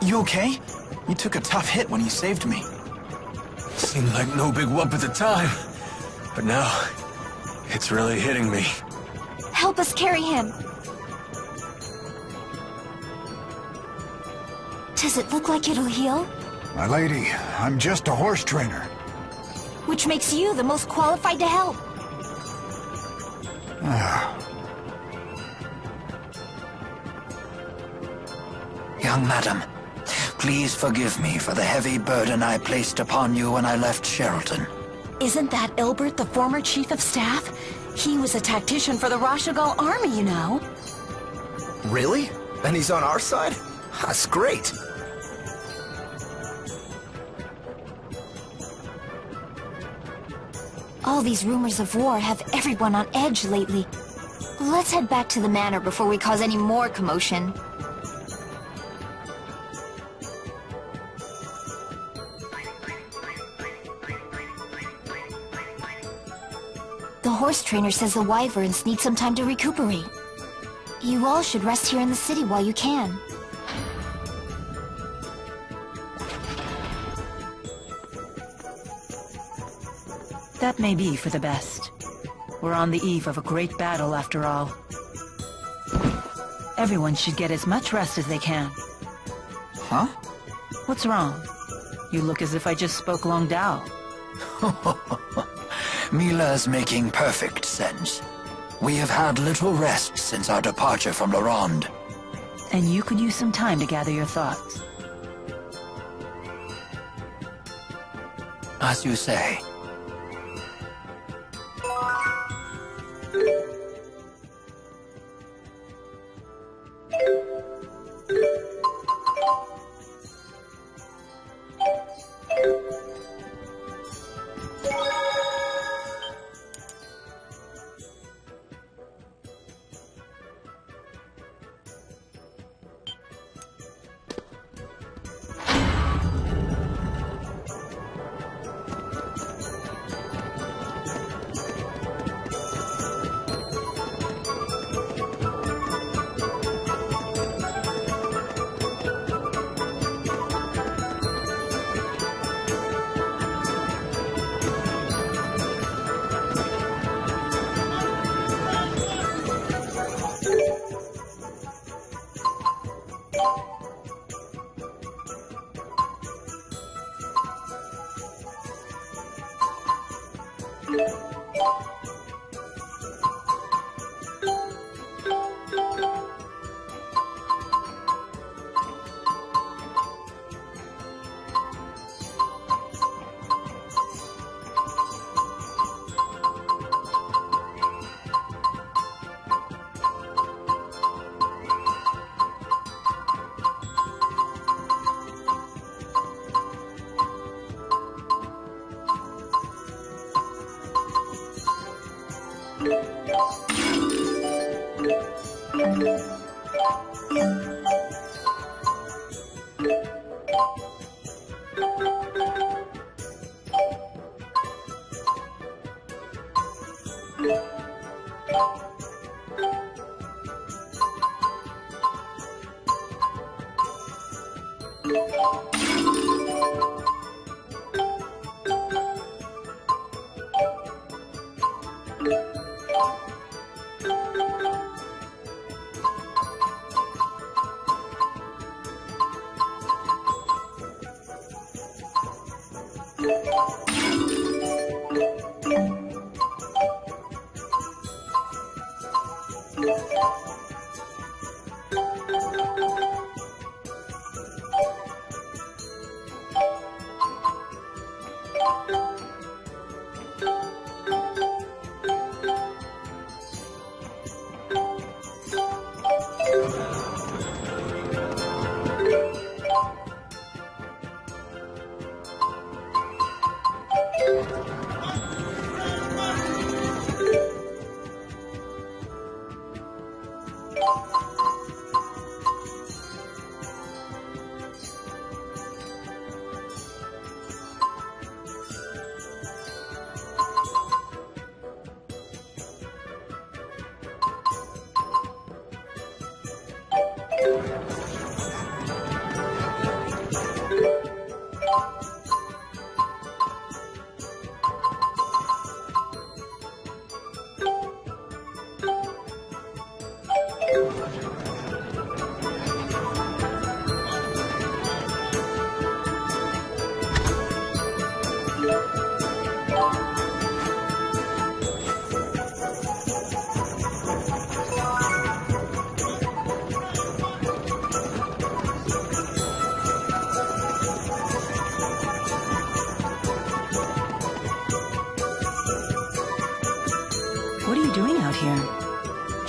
You okay? You took a tough hit when you saved me. Seemed like no big whoop at the time, but now it's really hitting me. Help us carry him. Does it look like it'll heal? My lady, I'm just a horse trainer. Which makes you the most qualified to help. Young madam, please forgive me for the heavy burden I placed upon you when I left Sheralton. Isn't that Ilbert, the former chief of staff? He was a tactician for the Rashagal army, you know. Really? And he's on our side? That's great. All these rumors of war have everyone on edge lately. Let's head back to the manor before we cause any more commotion. The horse trainer says the wyverns need some time to recuperate. You all should rest here in the city while you can. That may be for the best. We're on the eve of a great battle, after all. Everyone should get as much rest as they can. Huh? What's wrong? You look as if I just spoke Long Dao. Mila's making perfect sense. We have had little rest since our departure from La Ronde. And you could use some time to gather your thoughts. As you say.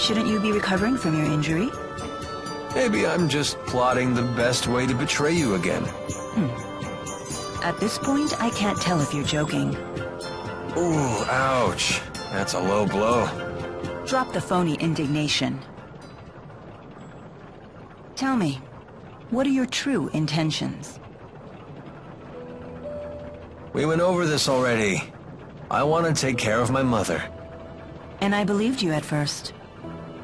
Shouldn't you be recovering from your injury? Maybe I'm just plotting the best way to betray you again. At this point, I can't tell if you're joking. Ooh, ouch. That's a low blow. Drop the phony indignation. Tell me, what are your true intentions? We went over this already. I want to take care of my mother. And I believed you at first.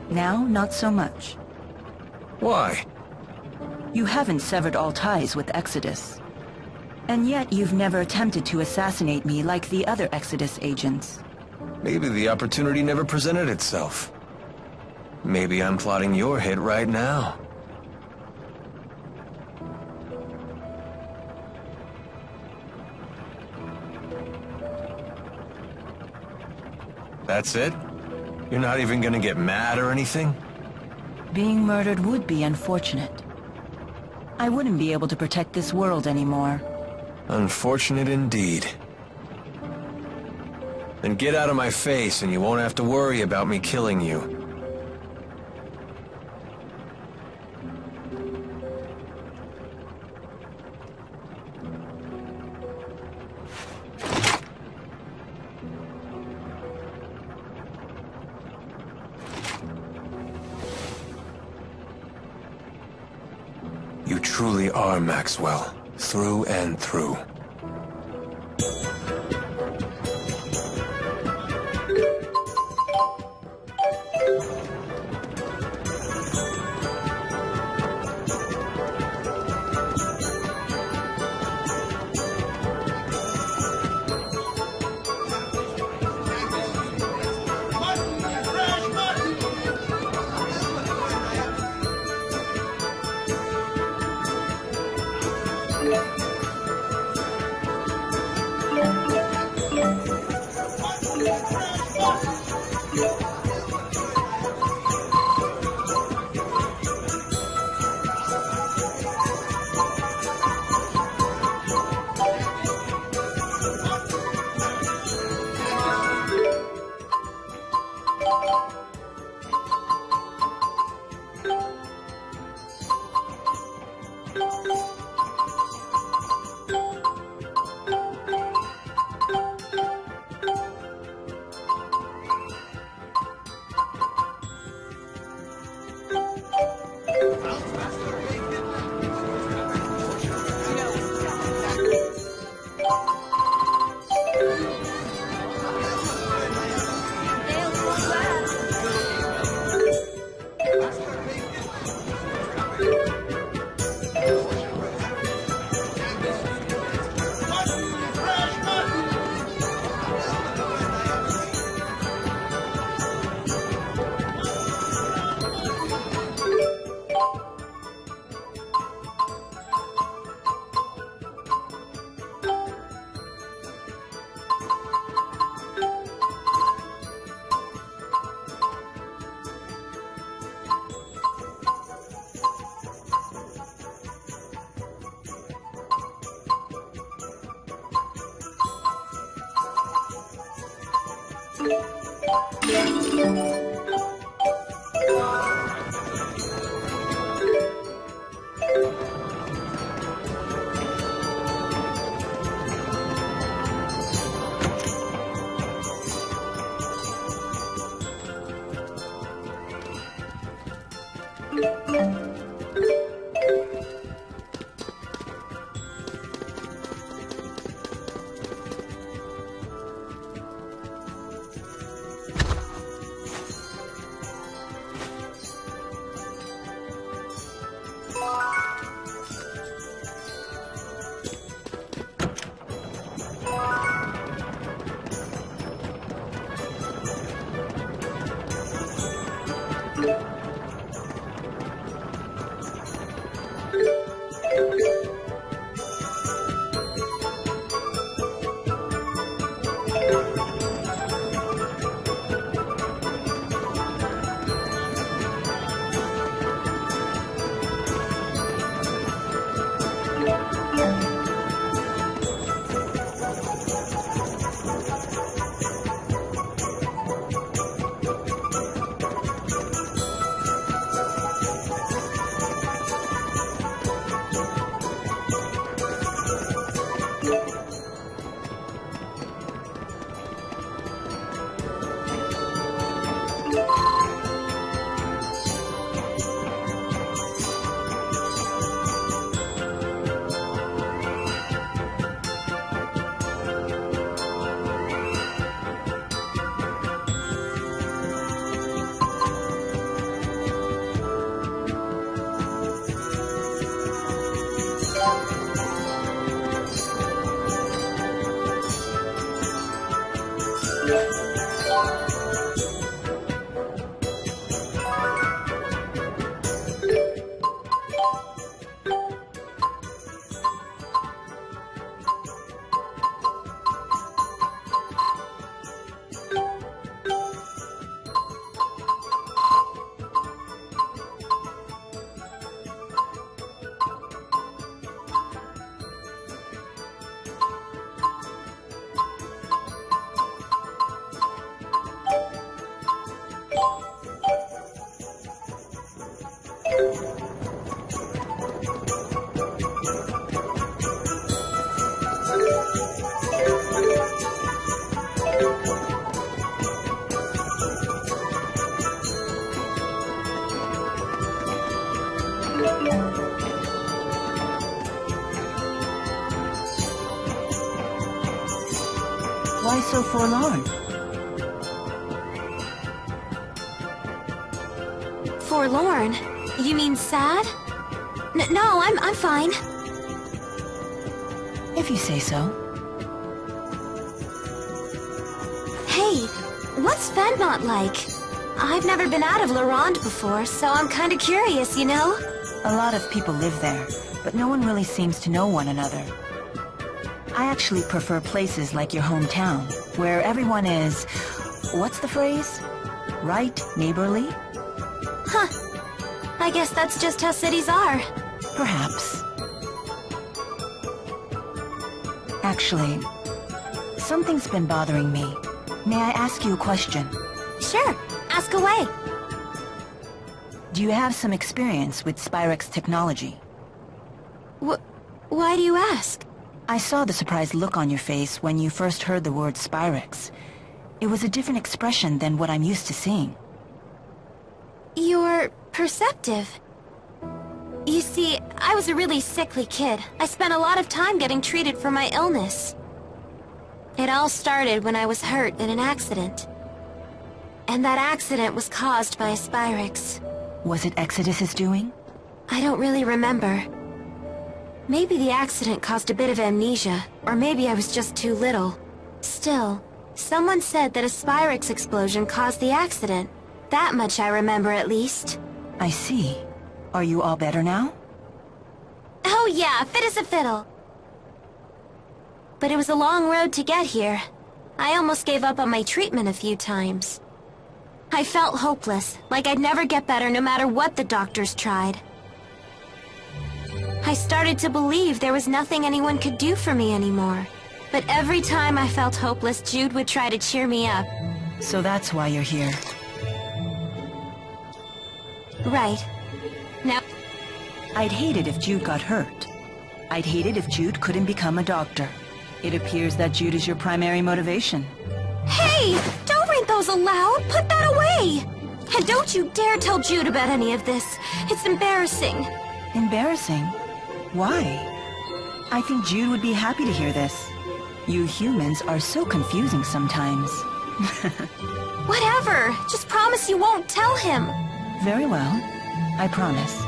Now, not so much. Why? You haven't severed all ties with Exodus. And yet you've never attempted to assassinate me like the other Exodus agents. Maybe the opportunity never presented itself. Maybe I'm plotting your hit right now. That's it? You're not even gonna get mad or anything? Being murdered would be unfortunate. I wouldn't be able to protect this world anymore. Unfortunate indeed. Then get out of my face and you won't have to worry about me killing you. You truly are Maxwell, through and through. Why so forlorn? Forlorn? You mean sad? No, I'm fine. If you say so. Hey, what's Fenmont like? I've never been out of Laurent before, so I'm kinda curious, you know? A lot of people live there, but no one really seems to know one another. I actually prefer places like your hometown, where everyone is... what's the phrase? Right, neighborly? Huh. I guess that's just how cities are. Perhaps. Actually, something's been bothering me. May I ask you a question? Sure, ask away. Do you have some experience with Spyrex technology? Why do you ask? I saw the surprised look on your face when you first heard the word Spyrex. It was a different expression than what I'm used to seeing. You're perceptive. You see, I was a really sickly kid. I spent a lot of time getting treated for my illness. It all started when I was hurt in an accident. And that accident was caused by a Spyrex. Was it Exodus's doing? I don't really remember. Maybe the accident caused a bit of amnesia, or maybe I was just too little. Still, someone said that a Spyrex explosion caused the accident. That much I remember at least. I see. Are you all better now? Oh yeah, fit as a fiddle. But it was a long road to get here. I almost gave up on my treatment a few times. I felt hopeless, like I'd never get better no matter what the doctors tried. I started to believe there was nothing anyone could do for me anymore. But every time I felt hopeless, Jude would try to cheer me up. So that's why you're here. Right. Now... I'd hate it if Jude got hurt. I'd hate it if Jude couldn't become a doctor. It appears that Jude is your primary motivation. Hey! Don't read those aloud! Put that away! And don't you dare tell Jude about any of this. It's embarrassing. Embarrassing? Why? I think Jude would be happy to hear this. You humans are so confusing sometimes. Whatever! Just promise you won't tell him! Very well. I promise.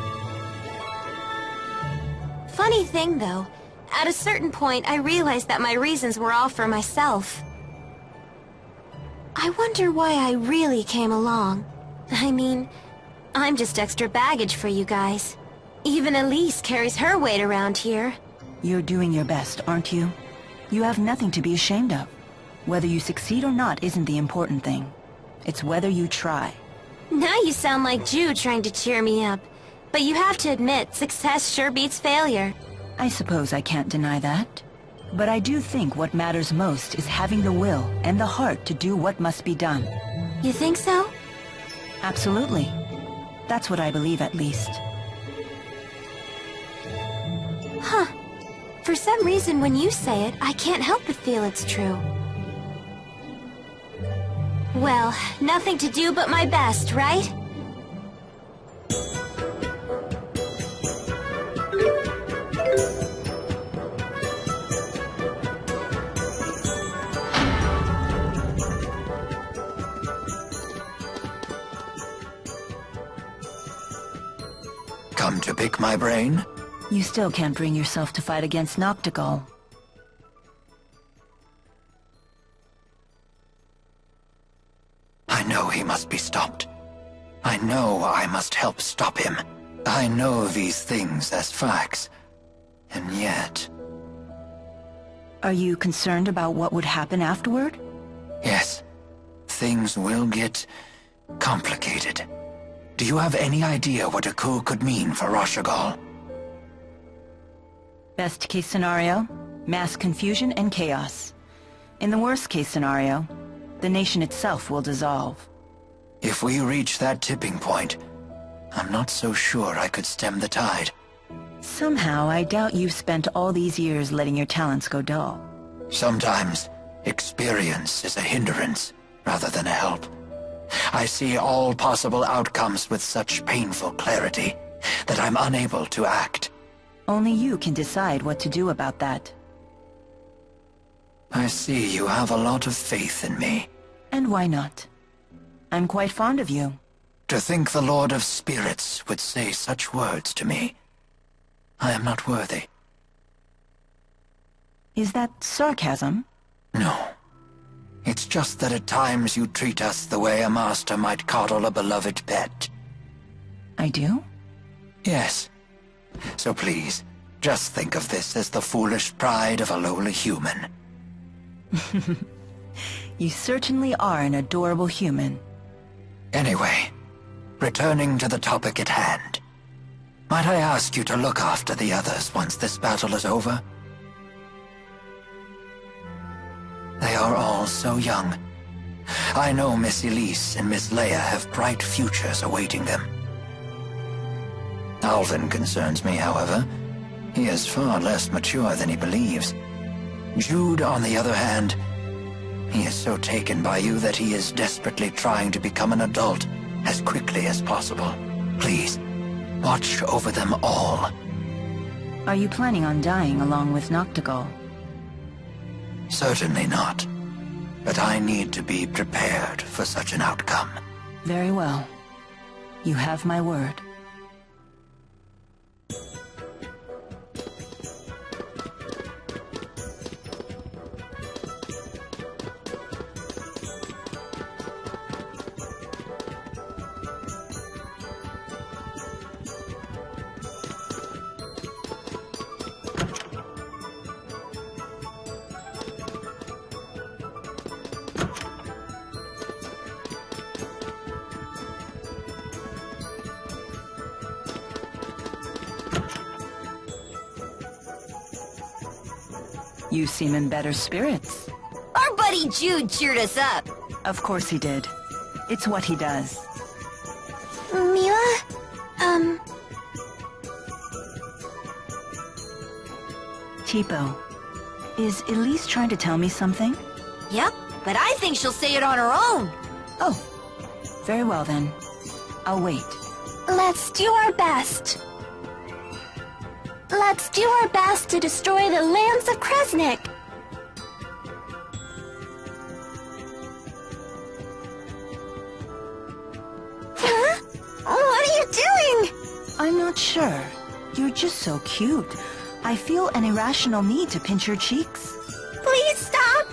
Funny thing, though. At a certain point, I realized that my reasons were all for myself. I wonder why I really came along. I mean, I'm just extra baggage for you guys. Even Elise carries her weight around here. You're doing your best, aren't you? You have nothing to be ashamed of. Whether you succeed or not isn't the important thing. It's whether you try. Now you sound like Jude trying to cheer me up. But you have to admit, success sure beats failure. I suppose I can't deny that. But I do think what matters most is having the will and the heart to do what must be done. You think so? Absolutely. That's what I believe, at least. Huh. For some reason, when you say it, I can't help but feel it's true. Well, nothing to do but my best, right? Come to pick my brain? You still can't bring yourself to fight against Noctigal. I know he must be stopped. I know I must help stop him. I know these things as facts. And yet... Are you concerned about what would happen afterward? Yes. Things will get... complicated. Do you have any idea what a coup could mean for Rashagal? Best case scenario, mass confusion and chaos. In the worst case scenario, the nation itself will dissolve. If we reach that tipping point, I'm not so sure I could stem the tide. Somehow, I doubt you've spent all these years letting your talents go dull. Sometimes, experience is a hindrance rather than a help. I see all possible outcomes with such painful clarity that I'm unable to act. Only you can decide what to do about that. I see you have a lot of faith in me. And why not? I'm quite fond of you. To think the Lord of Spirits would say such words to me. I am not worthy. Is that sarcasm? No. It's just that at times you treat us the way a master might coddle a beloved pet. I do? Yes. So please, just think of this as the foolish pride of a lowly human. You certainly are an adorable human. Anyway, returning to the topic at hand. Might I ask you to look after the others once this battle is over? They are all so young. I know Miss Elise and Miss Leia have bright futures awaiting them. Alvin concerns me, however. He is far less mature than he believes. Jude, on the other hand, he is so taken by you that he is desperately trying to become an adult as quickly as possible. Please, watch over them all. Are you planning on dying along with Noctigal? Certainly not. But I need to be prepared for such an outcome. Very well. You have my word. You seem in better spirits. Our buddy Jude cheered us up. Of course he did. It's what he does. Mila? Tipo, is Elise trying to tell me something? Yep, but I think she'll say it on her own. Oh, very well then. I'll wait. Let's do our best. Let's do our best to destroy the lands of Kresnik. Huh? What are you doing? I'm not sure. You're just so cute. I feel an irrational need to pinch your cheeks. Please stop.